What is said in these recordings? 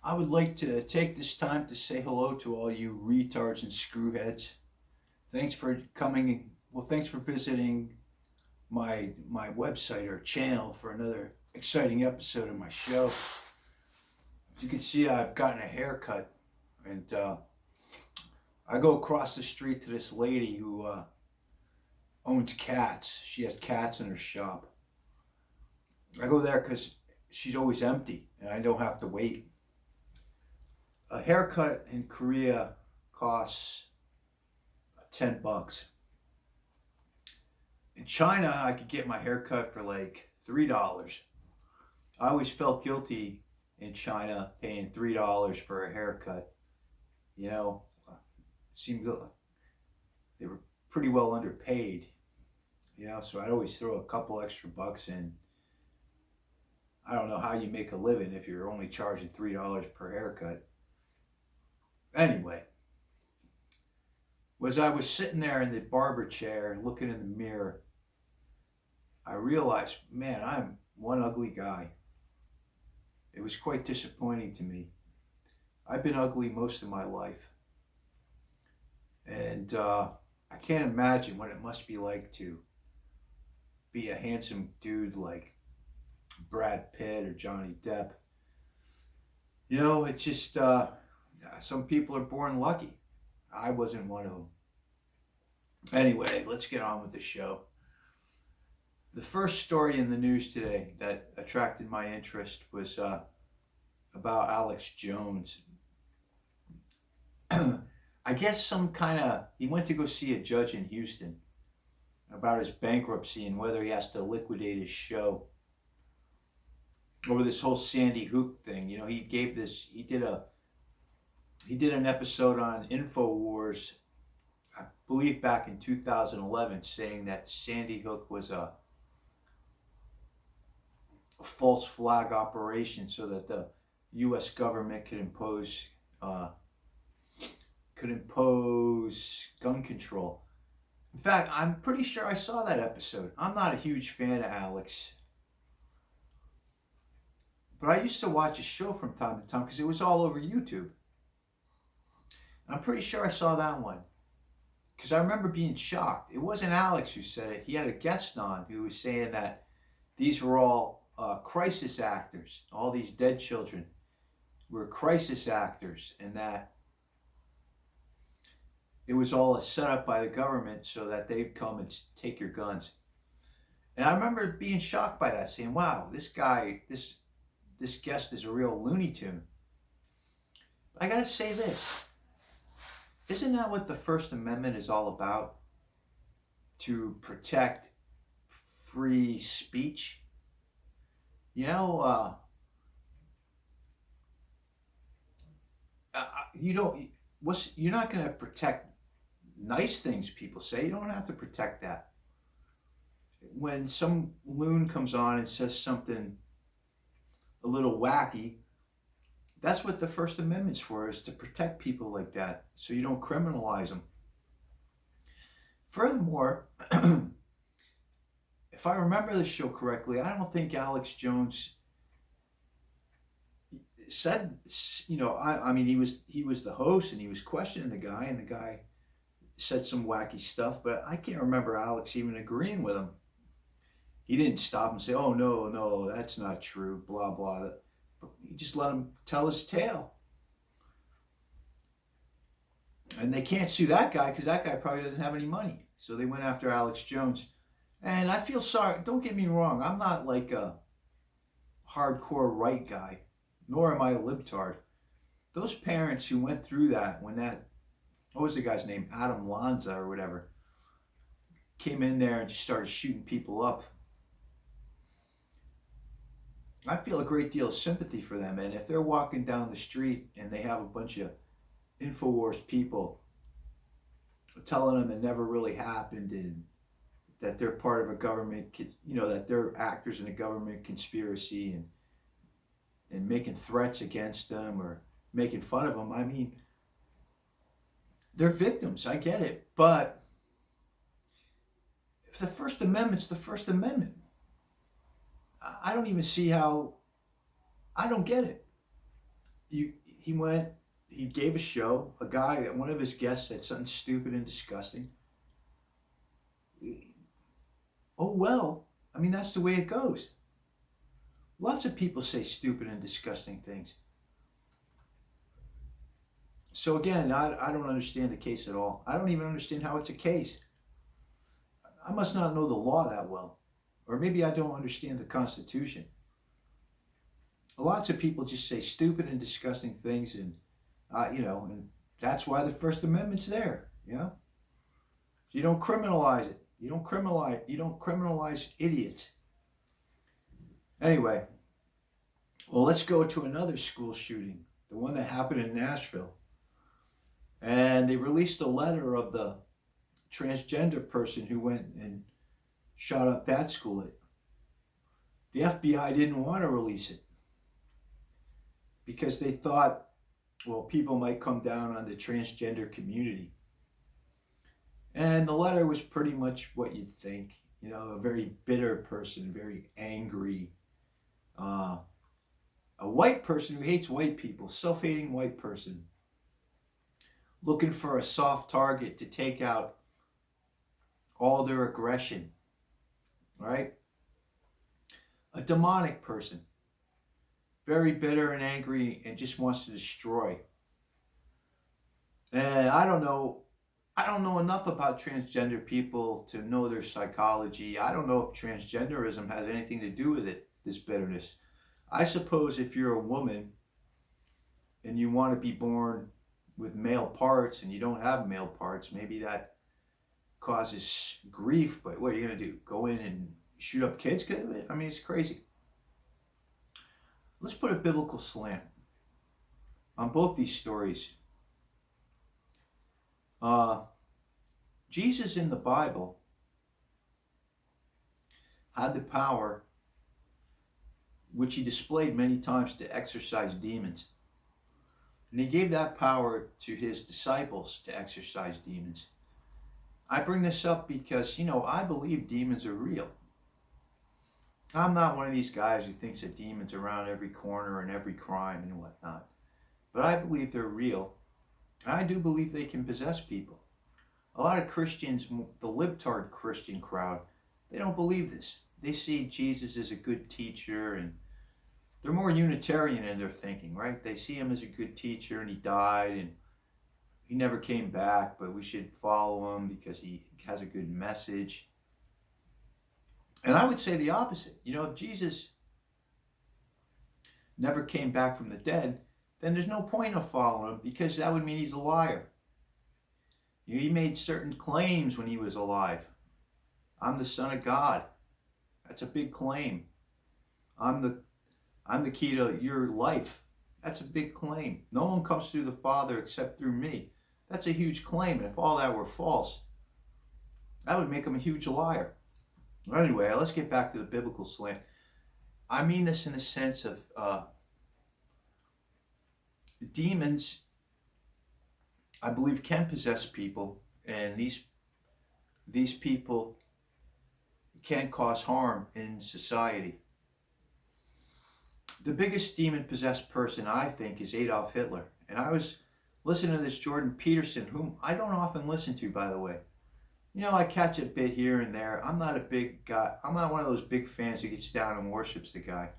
I would like to take this time to say hello to all you retards and screwheads. Thanks for coming. Well, thanks for visiting my website or channel for another exciting episode of my show. As you can see, I've gotten a haircut, and I go across the street to this lady who owns cats. She has cats in her shop. I go there because she's always empty, and I don't have to wait. A haircut in Korea costs $10. In China, I could get my haircut for like $3. I always felt guilty in China paying $3 for a haircut. You know, it seemed they were pretty well underpaid. So I'd always throw a couple extra bucks in. I don't know how you make a living if you're only charging $3 per haircut. Anyway, as I was sitting there in the barber chair looking in the mirror, I realized, man, I'm one ugly guy. It was quite disappointing to me. I've been ugly most of my life. And I can't imagine what it must be like to be a handsome dude like Brad Pitt or Johnny Depp. It's just... some people are born lucky. I wasn't one of them. Anyway, let's get on with the show. The first story in the news today that attracted my interest was about Alex Jones. I guess he went to go see a judge in Houston about his bankruptcy and whether he has to liquidate his show over this whole Sandy Hook thing. He did an episode on InfoWars, I believe back in 2011, saying that Sandy Hook was a false flag operation so that the U.S. government could impose gun control. In fact, I'm pretty sure I saw that episode. I'm not a huge fan of Alex, but I used to watch his show from time to time because it was all over YouTube. I'm pretty sure I saw that one because I remember being shocked. It wasn't Alex who said it. He had a guest on who was saying that these were all crisis actors. All these dead children were crisis actors, and that it was all a setup by the government so that they'd come and take your guns. And I remember being shocked by that, saying, wow, this guy, this guest is a real Looney Tune. But I got to say this. Isn't that what the First Amendment is all about? To protect free speech? You're not going to protect nice things people say. You don't have to protect that. When some loon comes on and says something a little wacky, that's what the First Amendment's for, is to protect people like that so you don't criminalize them. Furthermore, if I remember the show correctly, I don't think Alex Jones said, he was the host and he was questioning the guy, and the guy said some wacky stuff, but I can't remember Alex even agreeing with him. He didn't stop and say, oh, no, that's not true, blah, blah. He just let him tell his tale. And they can't sue that guy because that guy probably doesn't have any money. So they went after Alex Jones. And I feel sorry. Don't get me wrong. I'm not like a hardcore right guy, nor am I a libtard. Those parents who went through that when what was the guy's name? Adam Lanza or whatever, came in there and just started shooting people up. I feel a great deal of sympathy for them. And if they're walking down the street and they have a bunch of InfoWars people telling them it never really happened and that they're part of a government, that they're actors in a government conspiracy and making threats against them or making fun of them, I mean, they're victims. I get it. But if the First Amendment's the First Amendment, I don't even see how, I don't get it. he gave a show. A guy, one of his guests said something stupid and disgusting. Oh, well, I mean, that's the way it goes. Lots of people say stupid and disgusting things. So again, I don't understand the case at all. I don't even understand how it's a case. I must not know the law that well. Or maybe I don't understand the Constitution. Lots of people just say stupid and disgusting things, and and that's why the First Amendment's there. You don't criminalize it. You don't criminalize idiots. Anyway, well, let's go to another school shooting, the one that happened in Nashville. And they released a letter of the transgender person who went and shot up that school. The FBI didn't want to release it because they thought, well, people might come down on the transgender community. And the letter was pretty much what you'd think. A very bitter person, very angry. A white person who hates white people, self-hating white person, looking for a soft target to take out all their aggression, right? A demonic person, very bitter and angry and just wants to destroy. And I don't know enough about transgender people to know their psychology. I don't know if transgenderism has anything to do with it, this bitterness. I suppose if you're a woman and you want to be born with male parts and you don't have male parts, maybe that causes grief. But what are you going to do? Go in and shoot up kids? I mean, it's crazy. Let's put a biblical slant on both these stories. Jesus in the Bible had the power, which he displayed many times, to exorcise demons. And he gave that power to his disciples to exorcise demons. I bring this up because, I believe demons are real. I'm not one of these guys who thinks that demons are around every corner and every crime and whatnot. But I believe they're real. I do believe they can possess people. A lot of Christians, the libtard Christian crowd, they don't believe this. They see Jesus as a good teacher, and they're more Unitarian in their thinking, right? They see him as a good teacher, and he died, and he never came back, but we should follow him because he has a good message. And I would say the opposite. If Jesus never came back from the dead, then there's no point of following him, because that would mean he's a liar. He made certain claims when he was alive. I'm the Son of God. That's a big claim. I'm the key to your life. That's a big claim. No one comes through the Father except through me. That's a huge claim. And if all that were false, that would make him a huge liar. Anyway, let's get back to the biblical slant. I mean this in the sense of demons, I believe, can possess people, and these people can cause harm in society. The biggest demon-possessed person, I think, is Adolf Hitler. And I was listening to this Jordan Peterson, whom I don't often listen to, by the way. I catch a bit here and there. I'm not a big guy. I'm not one of those big fans who gets down and worships the guy.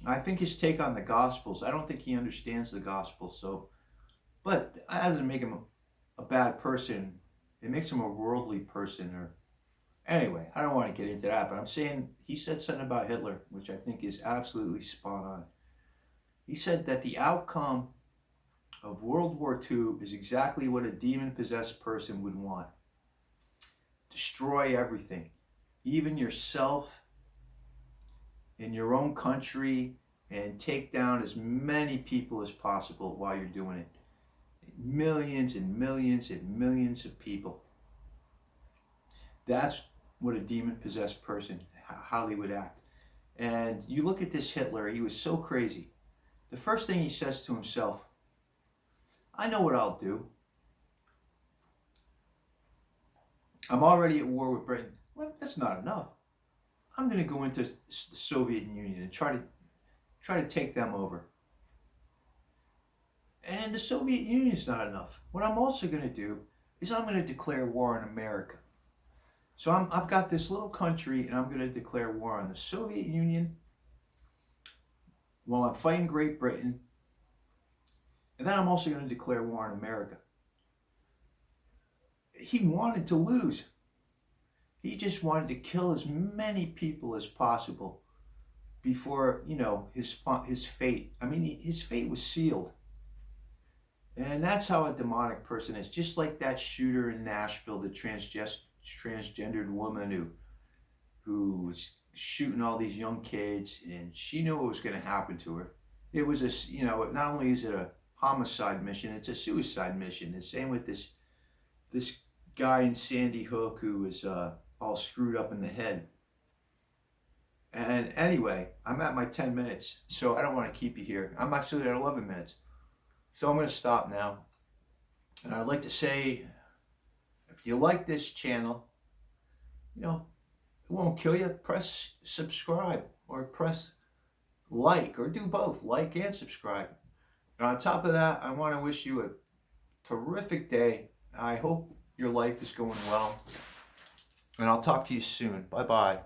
I think his take on the Gospels, I don't think he understands the Gospel. But that doesn't make him a bad person. It makes him a worldly person. Anyway, I don't want to get into that, but I'm saying he said something about Hitler, which I think is absolutely spot on. He said that the outcome of World War II is exactly what a demon-possessed person would want. Destroy everything, even yourself, in your own country, and take down as many people as possible while you're doing it. Millions and millions and millions of people. That's what a demon-possessed person, how they would act. And you look at this Hitler, he was so crazy. The first thing he says to himself, I know what I'll do. I'm already at war with Britain. Well, that's not enough. I'm going to go into the Soviet Union and try to take them over. And the Soviet Union is not enough. What I'm also going to do is I'm going to declare war on America. So I've got this little country, and I'm going to declare war on the Soviet Union while I'm fighting Great Britain. And then I'm also going to declare war on America. He wanted to lose. He just wanted to kill as many people as possible before, his fate. I mean, his fate was sealed. And that's how a demonic person is. Just like that shooter in Nashville, the transgendered woman who was shooting all these young kids, and she knew what was going to happen to her. It was not only is it a homicide mission, it's a suicide mission. The same with this guy in Sandy Hook who was all screwed up in the head. And anyway, I'm at my 10 minutes, so I don't want to keep you here. I'm actually at 11 minutes. So I'm going to stop now. And I'd like to say, if you like this channel, it won't kill you. Press subscribe or press like, or do both, like and subscribe. And on top of that, I want to wish you a terrific day. I hope your life is going well. And I'll talk to you soon. Bye-bye.